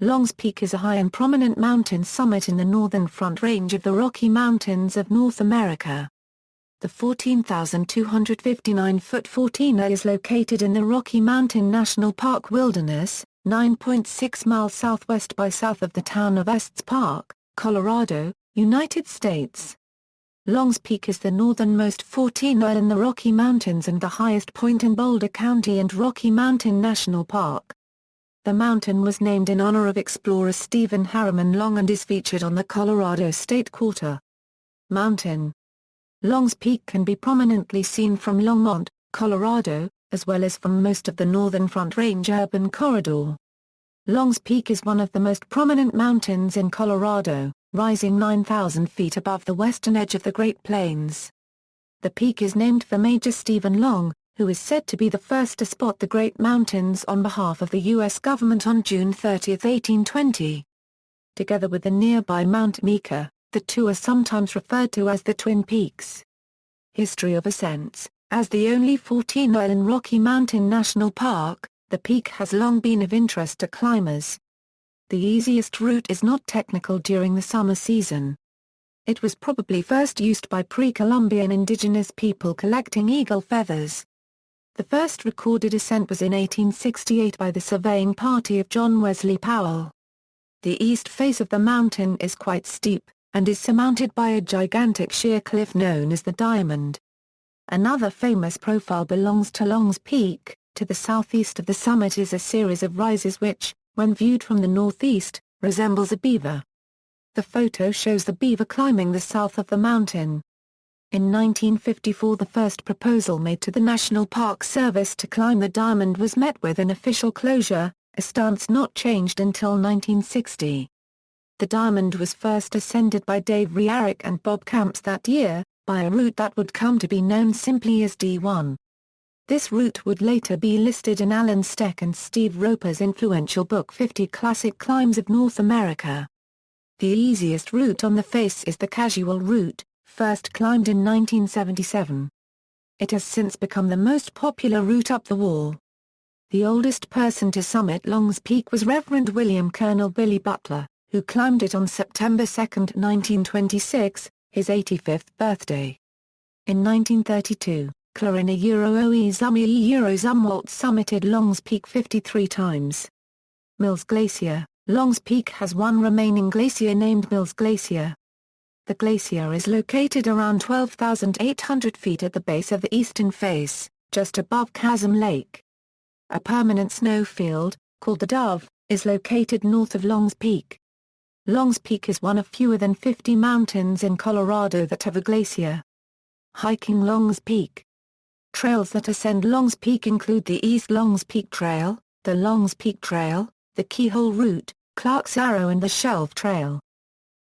Long's Peak is a high and prominent mountain summit in the northern Front Range of the Rocky Mountains of North America. The 14,259-foot 14er is located in the Rocky Mountain National Park Wilderness, 9.6 miles southwest by south of the town of Estes Park, Colorado, United States. Long's Peak is the northernmost 14er in the Rocky Mountains and the highest point in Boulder County and Rocky Mountain National Park. The mountain was named in honor of explorer Stephen Harriman Long and is featured on the Colorado State Quarter Mountain. Long's Peak can be prominently seen from Longmont, Colorado, as well as from most of the Northern Front Range urban corridor. Long's Peak is one of the most prominent mountains in Colorado, rising 9,000 feet above the western edge of the Great Plains. The peak is named for Major Stephen Long, who is said to be the first to spot the Great Mountains on behalf of the U.S. government on June 30, 1820. Together with the nearby Mount Meeker, the two are sometimes referred to as the Twin Peaks. History of ascents: as the only 14er in Rocky Mountain National Park, the peak has long been of interest to climbers. The easiest route is not technical during the summer season. It was probably first used by pre-Columbian indigenous people collecting eagle feathers. The first recorded ascent was in 1868 by the surveying party of John Wesley Powell. The east face of the mountain is quite steep, and is surmounted by a gigantic sheer cliff known as the Diamond. Another famous profile belongs to Long's Peak. To the southeast of the summit is a series of rises which, when viewed from the northeast, resembles a beaver. The photo shows the beaver climbing the south of the mountain. In 1954 the first proposal made to the National Park Service to climb the Diamond was met with an official closure, a stance not changed until 1960. The Diamond was first ascended by Dave Riarick and Bob Camps that year, by a route that would come to be known simply as D1. This route would later be listed in Alan Steck and Steve Roper's influential book 50 Classic Climbs of North America. The easiest route on the face is the casual route, first climbed in 1977. It has since become the most popular route up the wall. The oldest person to summit Long's Peak was Reverend William Colonel Billy Butler, who climbed it on September 2, 1926, his 85th birthday. In 1932, Clarina Zumwalt summited Long's Peak 53 times. Mills Glacier: Long's Peak has one remaining glacier named Mills Glacier. The glacier is located around 12,800 feet at the base of the eastern face, just above Chasm Lake. A permanent snowfield, called the Dove, is located north of Long's Peak. Long's Peak is one of fewer than 50 mountains in Colorado that have a glacier. Hiking Long's Peak. Trails that ascend Long's Peak include the East Long's Peak Trail, the Long's Peak Trail, the Keyhole Route, Clark's Arrow and the Shelf Trail.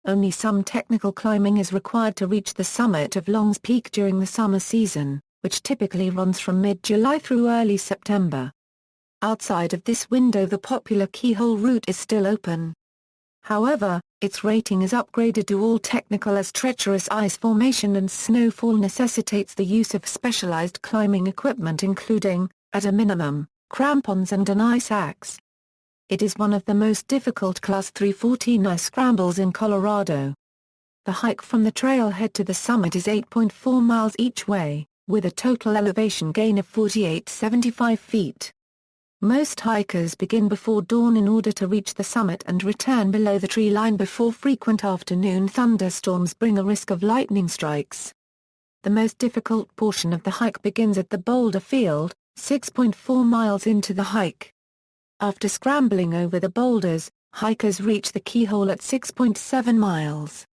Only some technical climbing is required to reach the summit of Long's Peak during the summer season, which typically runs from mid-July through early September. Outside of this window the popular Keyhole Route is still open. However, its rating is upgraded to all technical as treacherous ice formation and snowfall necessitates the use of specialized climbing equipment including, at a minimum, crampons and an ice axe. It is one of the most difficult Class 3 14er scrambles in Colorado. The hike from the trailhead to the summit is 8.4 miles each way, with a total elevation gain of 4,875 feet. Most hikers begin before dawn in order to reach the summit and return below the tree line before frequent afternoon thunderstorms bring a risk of lightning strikes. The most difficult portion of the hike begins at the Boulder Field, 6.4 miles into the hike. After scrambling over the boulders, hikers reach the Keyhole at 6.7 miles.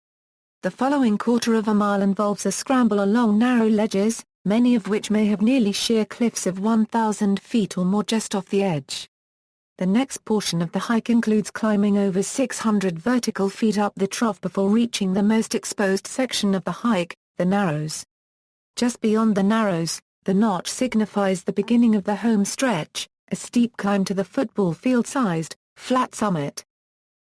The following quarter of a mile involves a scramble along narrow ledges, many of which may have nearly sheer cliffs of 1,000 feet or more just off the edge. The next portion of the hike includes climbing over 600 vertical feet up the trough before reaching the most exposed section of the hike, the Narrows. Just beyond the Narrows, the notch signifies the beginning of the home stretch, a steep climb to the football field-sized, flat summit.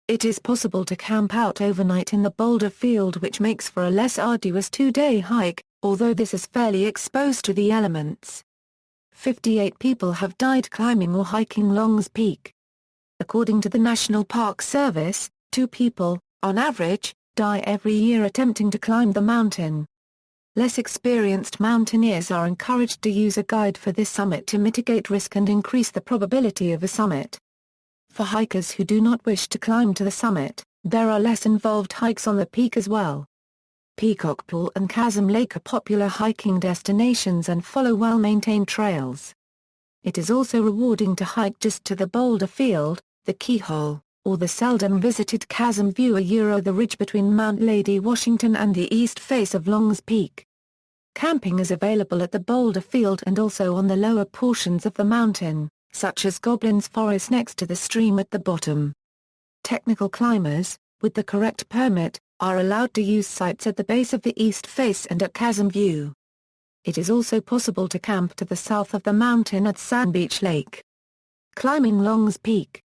It is possible to camp out overnight in the Boulder Field which makes for a less arduous two-day hike, although this is fairly exposed to the elements. 58 people have died climbing or hiking Long's Peak. According to the National Park Service, 2 people, on average, die every year attempting to climb the mountain. Less experienced mountaineers are encouraged to use a guide for this summit to mitigate risk and increase the probability of a summit. For hikers who do not wish to climb to the summit, there are less involved hikes on the peak as well. Peacock Pool and Chasm Lake are popular hiking destinations and follow well-maintained trails. It is also rewarding to hike just to the Boulder Field, the Keyhole, or the seldom-visited Chasm View the ridge between Mount Lady Washington and the east face of Longs Peak. Camping is available at the Boulder Field and also on the lower portions of the mountain, such as Goblin's Forest next to the stream at the bottom. Technical climbers, with the correct permit, are allowed to use sites at the base of the east face and at Chasm View. It is also possible to camp to the south of the mountain at Sand Beach Lake. Climbing Longs Peak.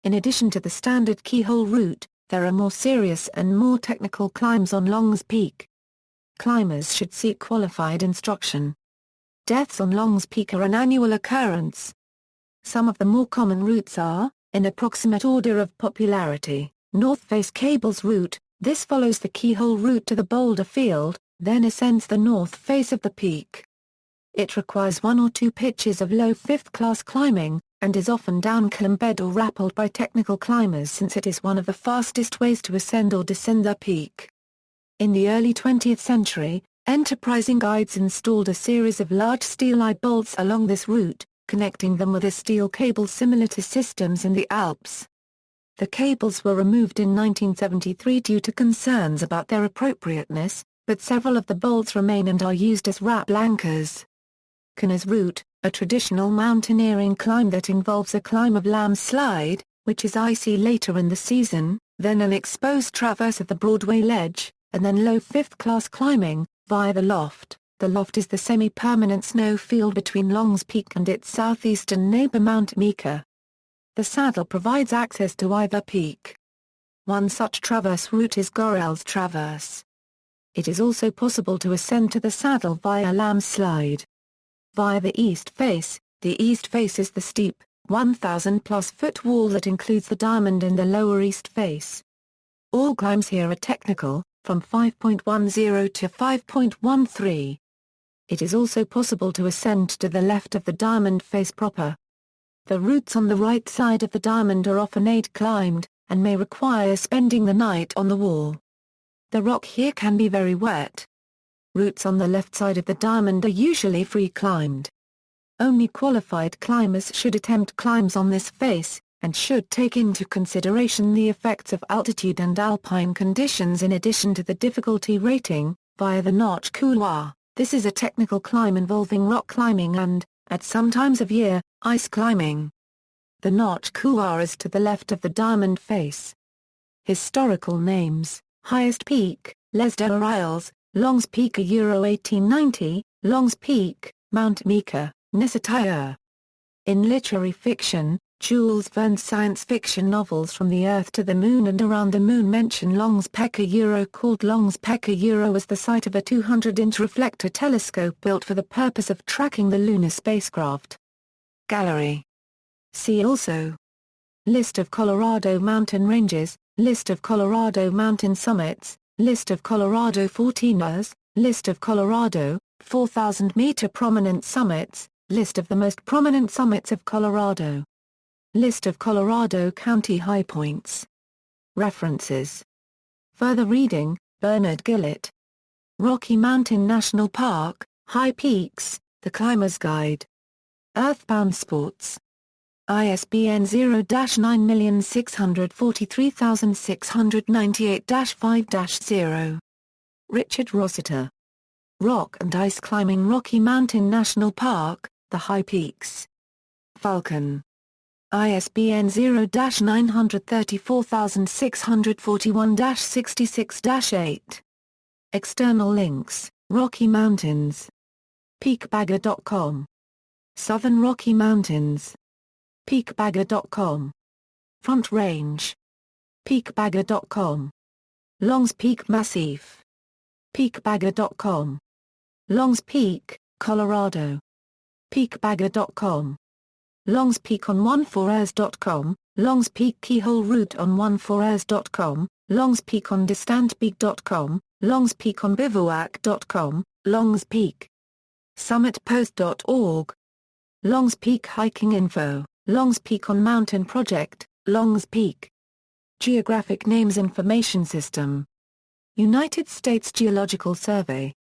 In addition to the standard Keyhole route, there are more serious and more technical climbs on Longs Peak. Climbers should seek qualified instruction. Deaths on Longs Peak are an annual occurrence. Some of the more common routes are, in approximate order of popularity, North Face Cables route. This follows the Keyhole route to the Boulder Field, then ascends the north face of the peak. It requires 1 or 2 pitches of low 5th class climbing, and is often downclimbed or rappelled by technical climbers since it is one of the fastest ways to ascend or descend the peak. In the early 20th century, enterprising guides installed a series of large steel eye bolts along this route, connecting them with a steel cable similar to systems in the Alps. The cables were removed in 1973 due to concerns about their appropriateness, but several of the bolts remain and are used as wrap anchors. Canoes route, a traditional mountaineering climb that involves a climb of Lamb's Slide, which is icy later in the season, then an exposed traverse of the Broadway Ledge, and then low 5th class climbing, via the Loft. The Loft is the semi-permanent snow field between Longs Peak and its southeastern neighbor Mount Meeker. The saddle provides access to either peak. One such traverse route is Gorell's Traverse. It is also possible to ascend to the saddle via Lamb's Slide. Via the east face is the steep, 1,000-plus foot wall that includes the diamond in the lower east face. All climbs here are technical, from 5.10 to 5.13. It is also possible to ascend to the left of the diamond face proper. The routes on the right side of the diamond are often aid-climbed, and may require spending the night on the wall. The rock here can be very wet. Routes on the left side of the diamond are usually free-climbed. Only qualified climbers should attempt climbs on this face, and should take into consideration the effects of altitude and alpine conditions in addition to the difficulty rating, via the Notch Couloir. This is a technical climb involving rock climbing and, at some times of year, ice climbing. The Notch Couloir is to the left of the diamond face. Historical names: Highest Peak, Les Deux Oreilles, Longs Peak Euro 1890, Longs Peak, Mount Meeker, Nesatier. In literary fiction, Jules Verne's science fiction novels From the Earth to the Moon and Around the Moon mention Longs Peak called Longs Peak as the site of a 200-inch reflector telescope built for the purpose of tracking the lunar spacecraft. Gallery. See also: List of Colorado mountain ranges, List of Colorado mountain summits, List of Colorado 14ers, List of Colorado, 4,000-meter prominent summits, List of the most prominent summits of Colorado. List of Colorado County high points. References. Further reading: Bernard Gillett. Rocky Mountain National Park, High Peaks, The Climber's Guide. Earthbound Sports. ISBN 0-9643698-5-0. Richard Rossiter. Rock and Ice Climbing Rocky Mountain National Park, The High Peaks. Falcon. ISBN 0-934641-66-8. External links: Rocky Mountains. Peakbagger.com. Southern Rocky Mountains. Peakbagger.com. Front Range. Peakbagger.com. Longs Peak Massif. Peakbagger.com. Longs Peak, Colorado. Peakbagger.com. Longs Peak on 14ers.com, Longs Peak Keyhole Route on 14ers.com, Longs Peak on distantpeak.com, Longs Peak on bivouac.com, Longs Peak. Summitpost.org. Longs Peak Hiking Info, Longs Peak on Mountain Project, Longs Peak. Geographic Names Information System. United States Geological Survey.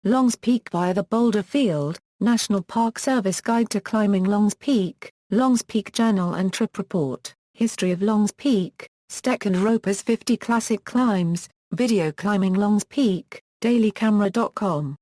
Longs Peak via the Boulder Field, National Park Service Guide to Climbing Longs Peak, Longs Peak Journal and Trip Report, History of Longs Peak, Steck and Roper's 50 Classic Climbs, Video Climbing Longs Peak, dailycamera.com.